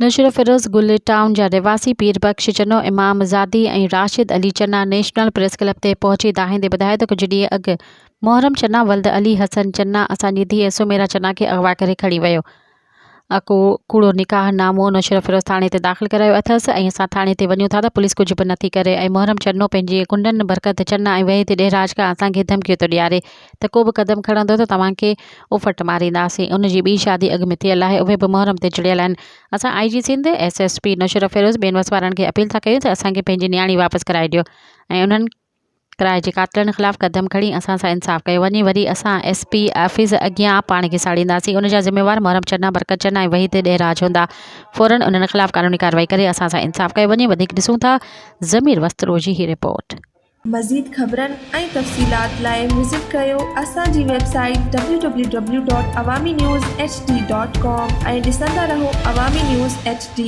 नौशर फिरोज़ गुल टाउन जा रिवासी पीर बख्श चनो, इमाम ज़ादी ऐं राशिद अली चन्ना नेशनल प्रेस क्लब ते पहुंची दाहिंदे ॿुधायो त कुझु ॾींहं अॻु मोहरम चन्ना वल्द अली हसन चन्ना असांजी धीअ सुमेरा चन्ना खे अगवा करे खणी वियो। कूड़ो निकाह नामो नौशर फिरोज़ थाणे ते दाख़िल करायो अथसि ऐं असां थाणे ते वञूं था त पुलिस कुझु बि नथी करे ऐं मोहरम चन्नो पंहिंजी कुंडन बरकत चन्ना ऐं वहीद ॾेराज खां असांखे धमकियूं थो ॾियारे त को बि क़दम खणंदो त तव्हांखे उफट मारींदासीं। उनजी ॿी शादी अॻु में थियल आहे, उहे बि मोहरम ते जुड़ियल आहिनि। असां IG सिंध SSP नौशर फिरोज़ ॿियनि वसवारनि खे अपील था कयूं त असांखे पंहिंजी न्याणी वापसि कराए ॾियो ऐं उन्हनि किराए जे कातिलनि ख़िलाफ़ु क़दम खणी असां सां इंसाफ़ कयो वञे। वरी असां SP ऑफिस अॻियां पाण खे साड़ींदासीं। उनजा ज़िम्मेवार मोहरम चन्ना, बरकत चन्ना ऐं वहीद ॾेराज हूंदा। फ़ौरन उन्हनि ख़िलाफ़ु कानूनी कार्रवाई करे असां सां इंसाफ़ कयो वञे। वधीक ॾिसूं था ज़मीर वस्त्रो जी ही रिपोर्ट। मज़ीद ख़बरनि ऐं तफ़सीलात लाइ विज़िट कयो असांजी वेबसाइट www.awamiNewsHD.com ऐं ॾिसंदा रहो अवामी न्यूज़ HD।